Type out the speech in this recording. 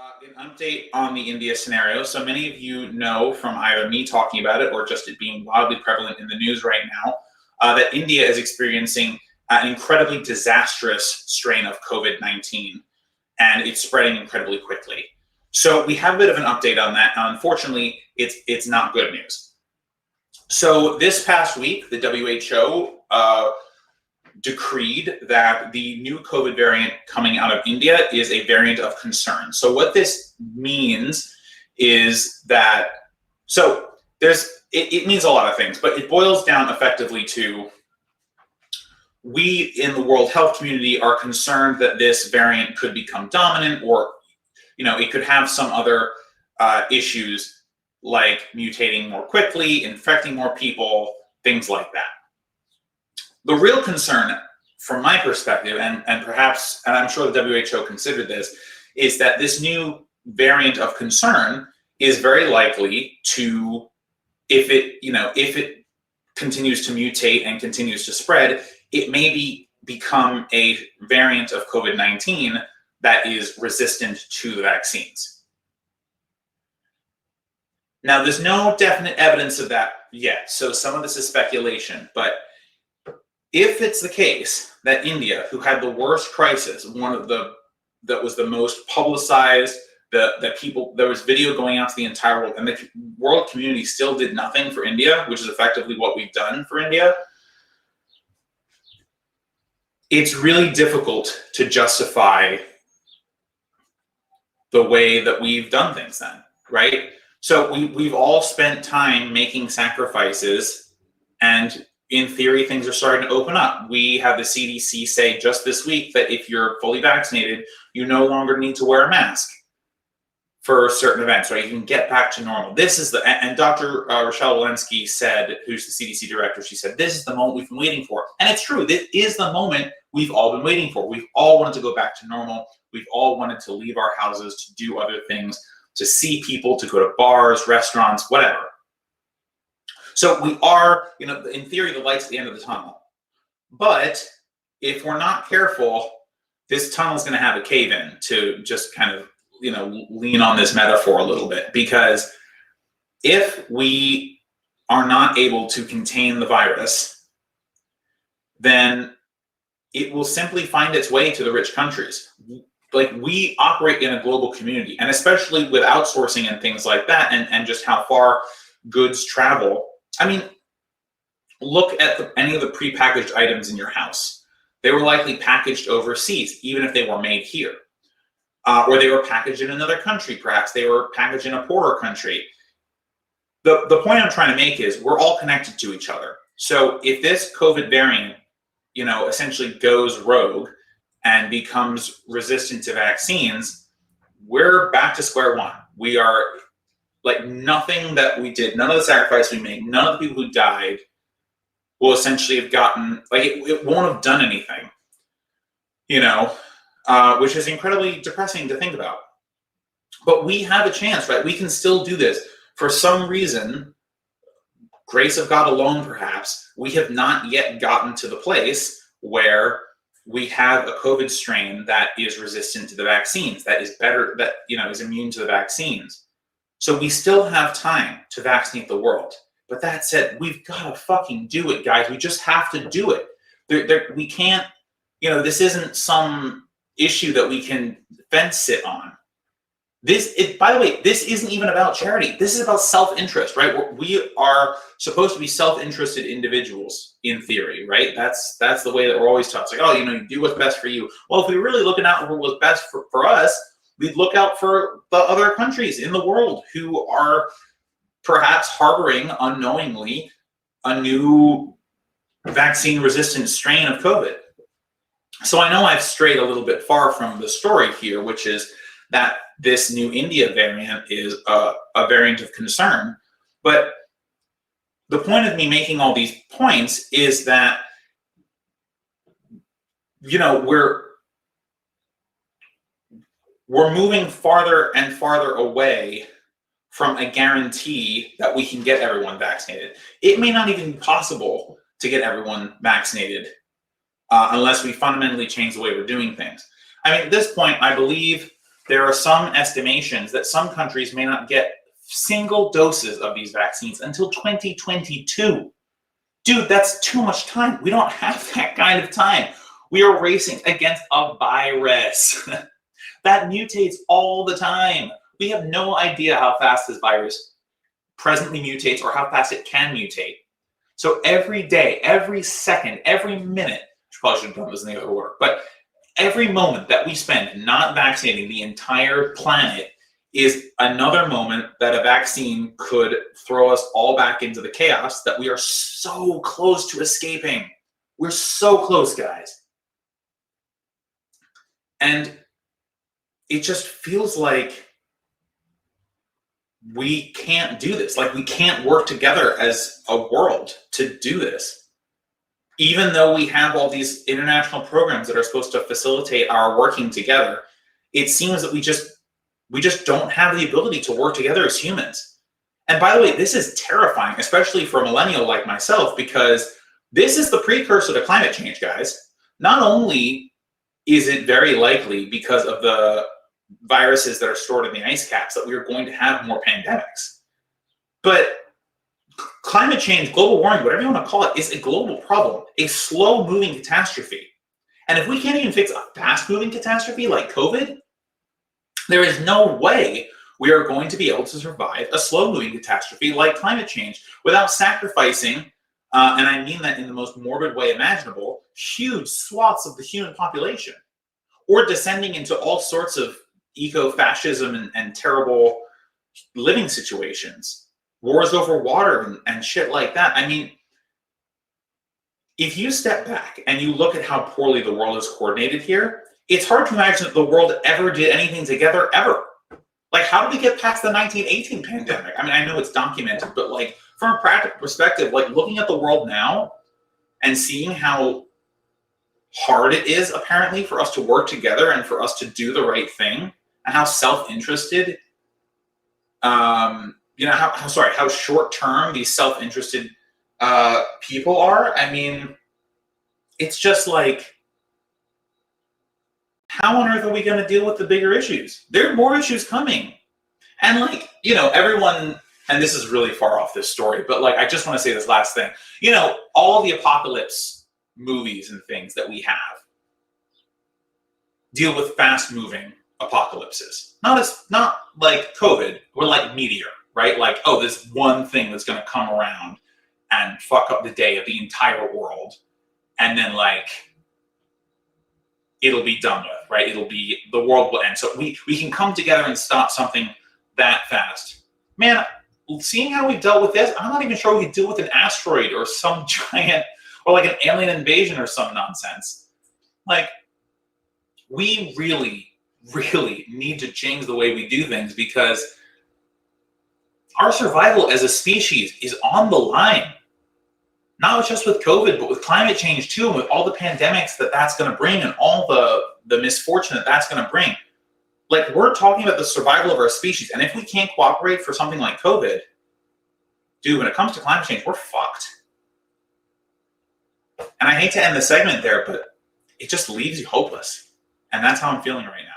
An update on the India scenario. So many of you know from either me talking about it or just it being wildly prevalent in the news right now that India is experiencing an incredibly disastrous strain of COVID-19, and it's spreading incredibly quickly. So we have a bit of an update on that. Unfortunately, it's not good news. So this past week, the WHO decreed that the new COVID variant coming out of India is a variant of concern. So what this means is that, it means a lot of things, but it boils down effectively to, we in the World Health community are concerned that this variant could become dominant, or it could have some other issues like mutating more quickly, infecting more people, things like that. The real concern, from my perspective, and I'm sure the WHO considered this, is that this new variant of concern is very likely to, if it continues to mutate and continues to spread, it may become a variant of COVID-19 that is resistant to the vaccines. Now, there's no definite evidence of that yet, so some of this is speculation, but if it's the case that India, who had the worst crisis, that was the most publicized, there was video going out to the entire world, and the world community still did nothing for India, which is effectively what we've done for India, it's really difficult to justify the way that we've done things then, right? So we've all spent time making sacrifices, and in theory, things are starting to open up. We have the CDC say just this week that if you're fully vaccinated, you no longer need to wear a mask for certain events, right? You can get back to normal. This is and Dr. Rochelle Walensky said, who's the CDC director, she said, this is the moment we've been waiting for. And it's true, this is the moment we've all been waiting for. We've all wanted to go back to normal. We've all wanted to leave our houses, to do other things, to see people, to go to bars, restaurants, whatever. So we are, in theory, the light's at the end of the tunnel. But if we're not careful, this tunnel's going to have a cave in, to just kind of, lean on this metaphor a little bit. Because if we are not able to contain the virus, then it will simply find its way to the rich countries. Like, we operate in a global community, and especially with outsourcing and things like that, and just how far goods travel. I mean, look at any of the prepackaged items in your house. They were likely packaged overseas, even if they were made here. Or they were packaged in another country, perhaps they were packaged in a poorer country. The point I'm trying to make is we're all connected to each other. So if this COVID variant, essentially goes rogue and becomes resistant to vaccines, we're back to square one. We are, like, nothing that we did, none of the sacrifice we made, none of the people who died will essentially have gotten, it won't have done anything, which is incredibly depressing to think about. But we have a chance, right? We can still do this. For some reason, grace of God alone, perhaps, we have not yet gotten to the place where we have a COVID strain that is resistant to the vaccines, that is better, that, is immune to the vaccines. So we still have time to vaccinate the world. But that said, we've got to fucking do it, guys. We just have to do it. We can't, this isn't some issue that we can fence sit on. By the way, this isn't even about charity. This is about self-interest, right? We are supposed to be self-interested individuals in theory, right? That's the way that we're always taught. It's like, you do what's best for you. Well, if we're really looking out for what's best for us, we'd look out for the other countries in the world who are perhaps harboring unknowingly a new vaccine-resistant strain of COVID. So I know I've strayed a little bit far from the story here, which is that this new India variant is a variant of concern. But the point of me making all these points is that, we're moving farther and farther away from a guarantee that we can get everyone vaccinated. It may not even be possible to get everyone vaccinated unless we fundamentally change the way we're doing things. I mean, at this point, I believe there are some estimations that some countries may not get single doses of these vaccines until 2022. Dude, that's too much time. We don't have that kind of time. We are racing against a virus that mutates all the time. We have no idea how fast this virus presently mutates or how fast it can mutate. So every day, every second, every minute, which probably should have done this in the other work, but every moment that we spend not vaccinating the entire planet is another moment that a vaccine could throw us all back into the chaos that we are so close to escaping. We're so close, guys. And it just feels like we can't do this. Like, we can't work together as a world to do this. Even though we have all these international programs that are supposed to facilitate our working together, it seems that we just don't have the ability to work together as humans. And by the way, this is terrifying, especially for a millennial like myself, because this is the precursor to climate change, guys. Not only is it very likely because of the viruses that are stored in the ice caps that we are going to have more pandemics, but climate change, global warming, whatever you want to call it, is a global problem, a slow-moving catastrophe. And if we can't even fix a fast-moving catastrophe like COVID, there is no way we are going to be able to survive a slow-moving catastrophe like climate change without sacrificing, and I mean that in the most morbid way imaginable, huge swaths of the human population, or descending into all sorts of eco-fascism and terrible living situations. Wars over water and shit like that. I mean, if you step back and you look at how poorly the world is coordinated here, it's hard to imagine that the world ever did anything together, ever. Like, how did we get past the 1918 pandemic? I mean, I know it's documented, but like, from a practical perspective, like looking at the world now and seeing how hard it is apparently for us to work together and for us to do the right thing, and how self-interested, how short-term these self-interested people are. I mean, it's just like, how on earth are we going to deal with the bigger issues? There are more issues coming. And like, everyone, and this is really far off this story, but like, I just want to say this last thing. All the apocalypse movies and things that we have deal with fast-moving apocalypses. Not like COVID, or like Meteor, right? Like, oh, this one thing that's going to come around and fuck up the day of the entire world, and then like it'll be done with, right? The world will end. So we can come together and stop something that fast. Man, seeing how we dealt with this, I'm not even sure we could deal with an asteroid or some giant, or like an alien invasion or some nonsense. Like, we really, really need to change the way we do things, because our survival as a species is on the line. Not just with COVID, but with climate change too, and with all the pandemics that's going to bring, and all the misfortune that's going to bring. Like, we're talking about the survival of our species, and if we can't cooperate for something like COVID, dude, when it comes to climate change, we're fucked. And I hate to end the segment there, but it just leaves you hopeless. And that's how I'm feeling right now.